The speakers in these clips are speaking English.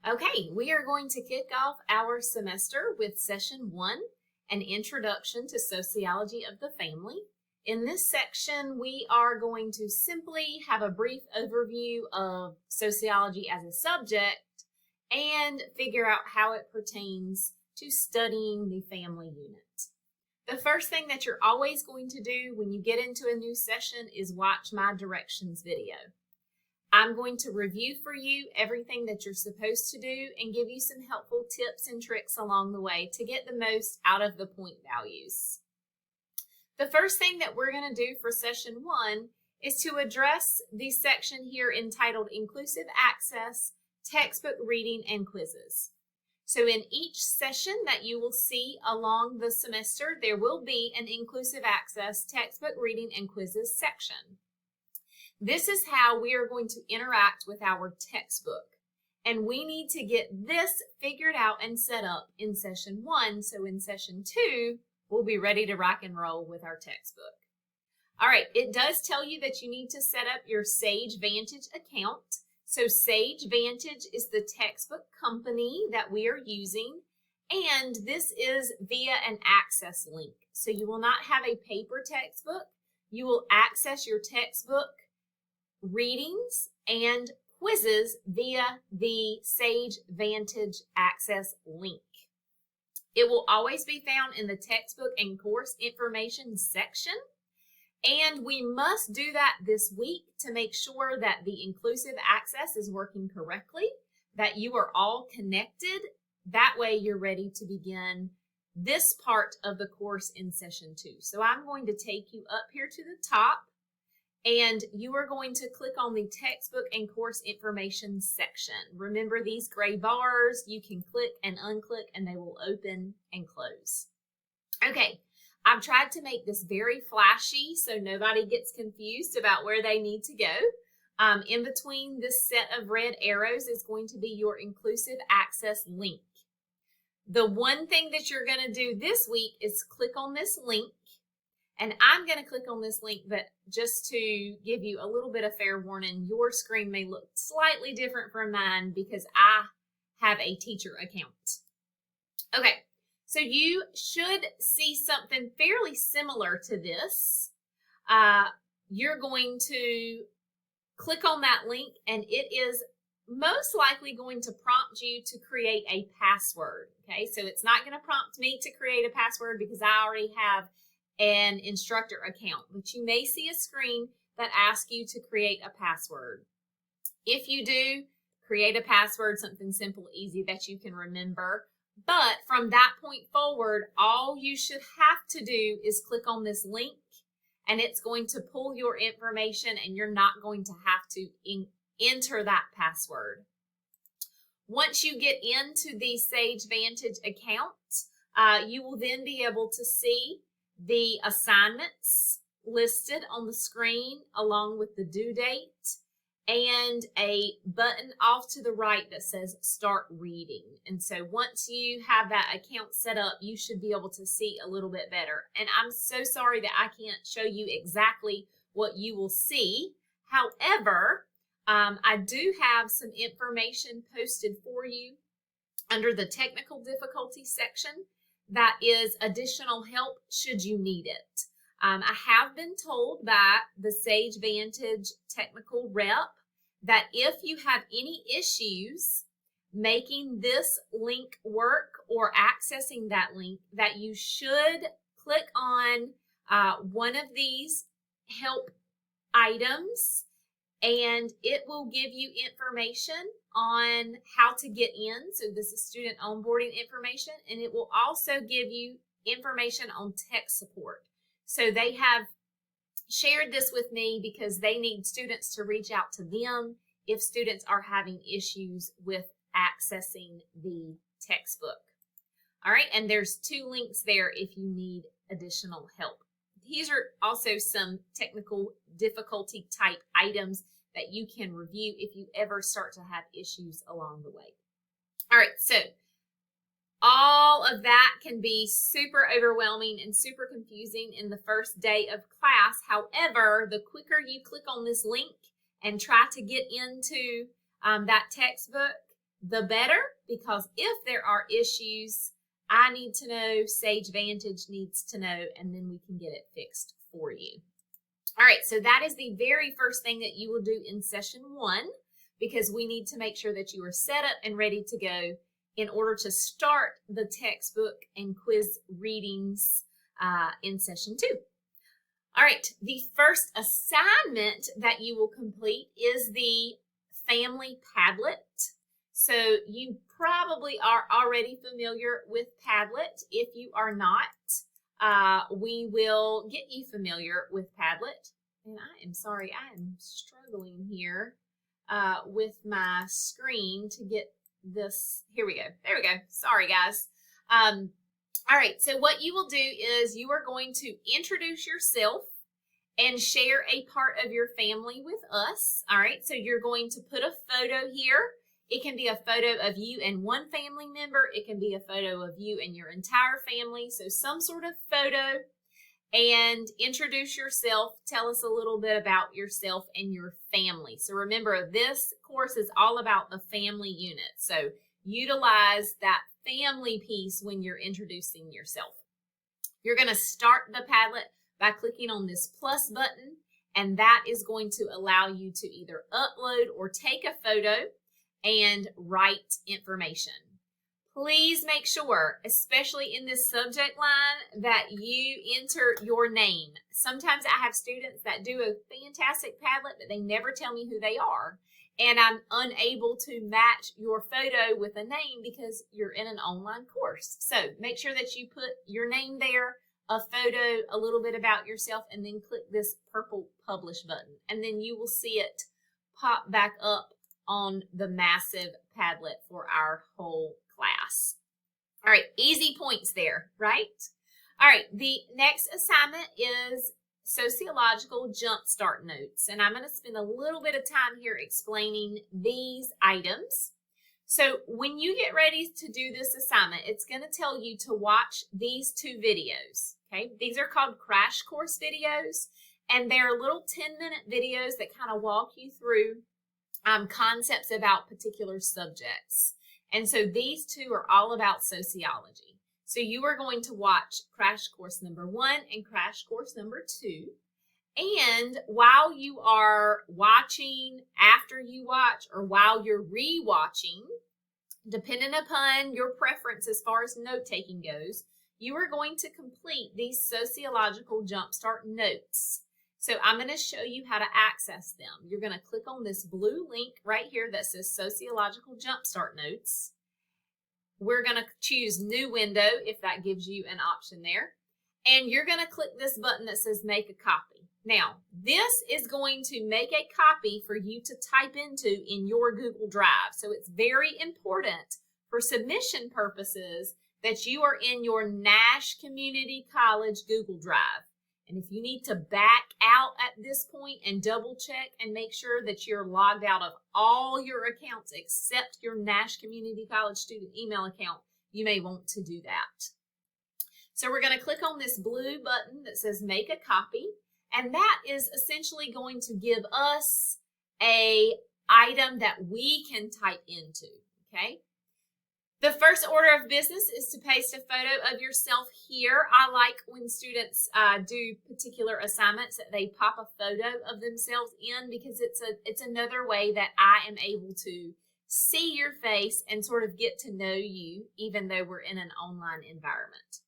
Okay, we are going to kick off our semester with session 1, an introduction to sociology of the family. In this section, we are going to simply have a brief overview of sociology as a subject and figure out how it pertains to studying the family unit. The first thing that you're always going to do when you get into a new session is watch my directions video. I'm going to review for you everything that you're supposed to do and give you some helpful tips and tricks along the way to get the most out of the point values. The first thing that we're going to do for session 1 is to address the section here entitled Inclusive Access, Textbook Reading, and Quizzes. So in each session that you will see along the semester, there will be an Inclusive Access, Textbook Reading, and Quizzes section. This is how we are going to interact with our textbook. And we need to get this figured out and set up in session 1. So in session 2, we'll be ready to rock and roll with our textbook. All right, it does tell you that you need to set up your Sage Vantage account. So Sage Vantage is the textbook company that we are using. And this is via an access link. So you will not have a paper textbook. You will access your textbook readings and quizzes via the Sage Vantage Access link. It will always be found in the textbook and course information section, and we must do that this week to make sure that the inclusive access is working correctly, that you are all connected. That way you're ready to begin this part of the course in session 2. So I'm going to take you up here to the top, and you are going to click on the textbook and course information section. Remember these gray bars, you can click and unclick and they will open and close. Okay, I've tried to make this very flashy so nobody gets confused about where they need to go. In between this set of red arrows is going to be your inclusive access link. The one thing that you're going to do this week is click on this link. And I'm going to click on this link, but just to give you a little bit of fair warning, your screen may look slightly different from mine because I have a teacher account. Okay, so you should see something fairly similar to this. You're going to click on that link, and it is most likely going to prompt you to create a password. Okay, so it's not going to prompt me to create a password because I already have an instructor account, but you may see a screen that asks you to create a password. If you do, create a password, something simple, easy that you can remember. But from that point forward, all you should have to do is click on this link, and it's going to pull your information, and you're not going to have to enter that password. Once you get into the Sage Vantage account, you will then be able to see the assignments listed on the screen along with the due date and a button off to the right that says start reading. And so once you have that account set up, you should be able to see a little bit better. And I'm so sorry that I can't show you exactly what you will see. However, I do have some information posted for you under the technical difficulty section that is additional help should you need it. I have been told by the Sage Vantage technical rep that if you have any issues making this link work or accessing that link, that you should click on one of these help items, and it will give you information on how to get in. So this is student onboarding information, and it will also give you information on tech support. So they have shared this with me because they need students to reach out to them if students are having issues with accessing the textbook. All right, and there's 2 links there if you need additional help. These are also some technical difficulty type items that you can review if you ever start to have issues along the way. All right, so all of that can be super overwhelming and super confusing in the first day of class. However, the quicker you click on this link and try to get into that textbook, the better, because if there are issues, I need to know, Sage Vantage needs to know, and then we can get it fixed for you. All right, so that is the very first thing that you will do in session 1, because we need to make sure that you are set up and ready to go in order to start the textbook and quiz readings in session 2. All right, the first assignment that you will complete is the family Padlet. So you probably are already familiar with Padlet. If you are not, we will get you familiar with Padlet. And I am sorry, I am struggling here with my screen to get this. Here we go. There we go. Sorry, guys. All right, so what you will do is you are going to introduce yourself and share a part of your family with us. All right, so you're going to put a photo here. It can be a photo of you and one family member. It can be a photo of you and your entire family. So some sort of photo, and introduce yourself. Tell us a little bit about yourself and your family. So remember, this course is all about the family unit. So utilize that family piece when you're introducing yourself. You're going to start the Padlet by clicking on this plus button, and that is going to allow you to either upload or take a photo and write information. Please make sure, especially in this subject line, that you enter your name. Sometimes I have students that do a fantastic Padlet, but they never tell me who they are. And I'm unable to match your photo with a name because you're in an online course. So make sure that you put your name there, a photo, a little bit about yourself, and then click this purple publish button. And then you will see it pop back up on the massive Padlet for our whole class. All right, easy points there, right? All right, the next assignment is sociological jumpstart notes, and I'm going to spend a little bit of time here explaining these items. So when you get ready to do this assignment, it's going to tell you to watch these 2 videos, okay? These are called crash course videos, and they're little 10-minute videos that kind of walk you through concepts about particular subjects. And so these 2 are all about sociology. So you are going to watch crash course number 1 and crash course number 2. And while you are watching, after you watch, or while you're re-watching, depending upon your preference as far as note-taking goes, you are going to complete these sociological jumpstart notes. So I'm going to show you how to access them. You're going to click on this blue link right here that says Sociological Jumpstart Notes. We're going to choose New Window if that gives you an option there. And you're going to click this button that says Make a Copy. Now, this is going to make a copy for you to type into in your Google Drive. So it's very important for submission purposes that you are in your Nash Community College Google Drive. And if you need to back out at this point and double check and make sure that you're logged out of all your accounts except your Nash Community College student email account, you may want to do that. So we're going to click on this blue button that says Make a Copy, and that is essentially going to give us a item that we can type into, okay? The first order of business is to paste a photo of yourself here. I like when students do particular assignments that they pop a photo of themselves in, because it's another way that I am able to see your face and sort of get to know you, even though we're in an online environment.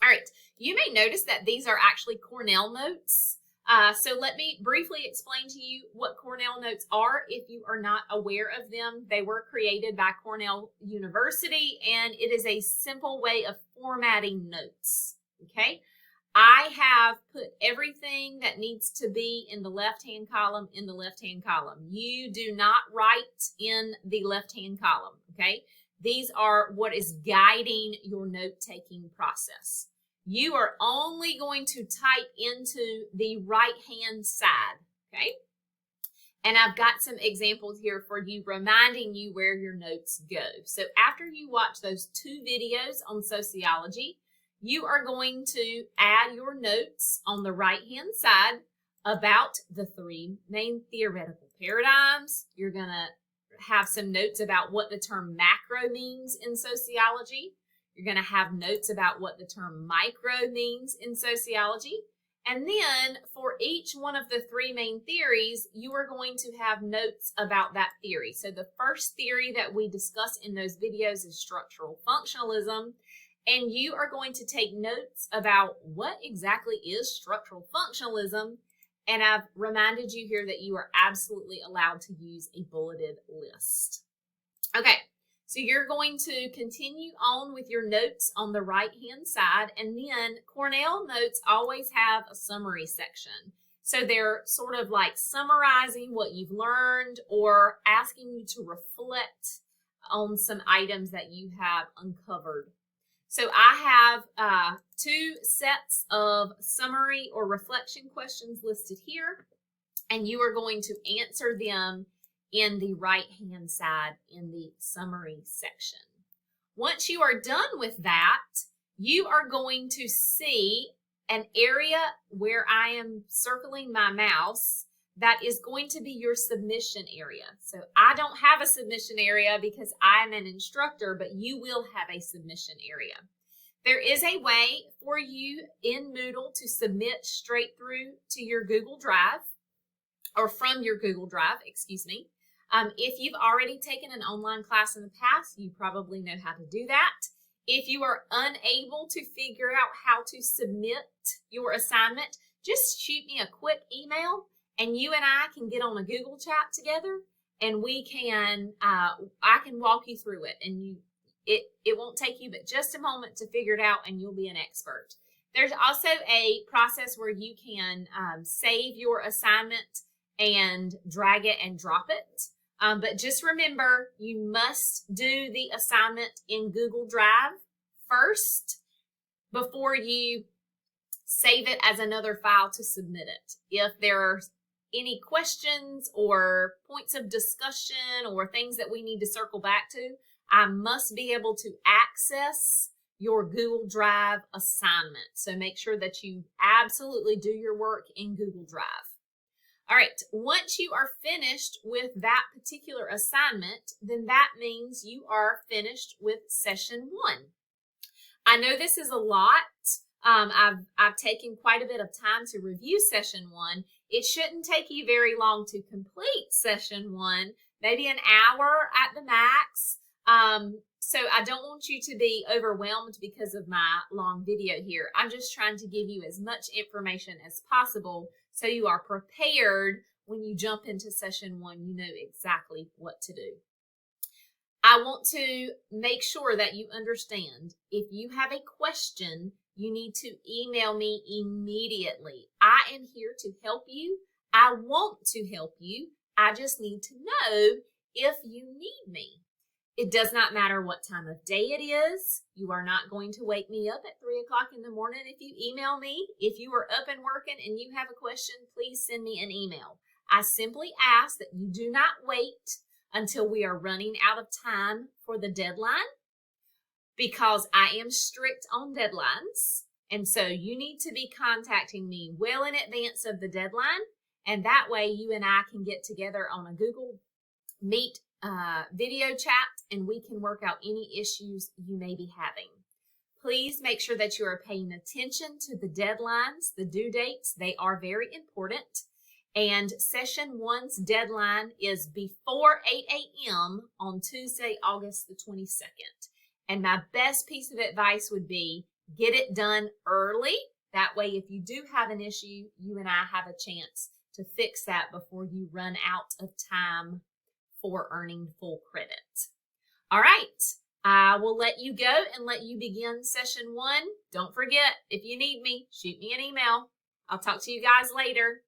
All right, you may notice that these are actually Cornell notes. So let me briefly explain to you what Cornell notes are if you are not aware of them. They were created by Cornell University, and it is a simple way of formatting notes, okay? I have put everything that needs to be in the left-hand column in the left-hand column. You do not write in the left-hand column, okay? These are what is guiding your note-taking process. You are only going to type into the right-hand side, okay? And I've got some examples here for you, reminding you where your notes go. So after you watch those 2 videos on sociology, you are going to add your notes on the right-hand side about the 3 main theoretical paradigms. You're going to have some notes about what the term macro means in sociology. You're going to have notes about what the term micro means in sociology. And then for each one of the three main theories, you are going to have notes about that theory. So the first theory that we discuss in those videos is structural functionalism. And you are going to take notes about what exactly is structural functionalism. And I've reminded you here that you are absolutely allowed to use a bulleted list. Okay, so you're going to continue on with your notes on the right-hand side. And then Cornell notes always have a summary section. So they're sort of like summarizing what you've learned or asking you to reflect on some items that you have uncovered. So I have 2 sets of summary or reflection questions listed here, and you are going to answer them in the right-hand side in the summary section. Once you are done with that, you are going to see an area where I am circling my mouse that is going to be your submission area. So I don't have a submission area because I'm an instructor, but you will have a submission area. There is a way for you in Moodle to submit straight through to your Google Drive, or from your Google Drive, excuse me. If you've already taken an online class in the past, you probably know how to do that. If you are unable to figure out how to submit your assignment, just shoot me a quick email and you and I can get on a Google chat together and we can, I can walk you through it, and it won't take you but just a moment to figure it out and you'll be an expert. There's also a process where you can save your assignment and drag it and drop it. But just remember, you must do the assignment in Google Drive first before you save it as another file to submit it. If there are any questions or points of discussion or things that we need to circle back to, I must be able to access your Google Drive assignment. So make sure that you absolutely do your work in Google Drive. All right, once you are finished with that particular assignment, then that means you are finished with session 1. I know this is a lot. I've taken quite a bit of time to review session 1. It shouldn't take you very long to complete session 1, maybe an hour at the max. So I don't want you to be overwhelmed because of my long video here. I'm just trying to give you as much information as possible so you are prepared when you jump into session 1, you know exactly what to do. I want to make sure that you understand if you have a question, you need to email me immediately. I am here to help you. I want to help you. I just need to know if you need me. It does not matter what time of day it is. You are not going to wake me up at 3 o'clock in the morning if you email me. If you are up and working and you have a question, please send me an email. I simply ask that you do not wait until we are running out of time for the deadline, because I am strict on deadlines. And so you need to be contacting me well in advance of the deadline. And that way you and I can get together on a Google Meet video chat and we can work out any issues you may be having. Please make sure that you are paying attention to the deadlines, the due dates. They are very important. And session 1's deadline is before 8 a.m. on Tuesday, August the 22nd. And my best piece of advice would be get it done early. That way, if you do have an issue, you and I have a chance to fix that before you run out of time for earning full credit. All right, I will let you go and let you begin session 1. Don't forget, if you need me, shoot me an email. I'll talk to you guys later.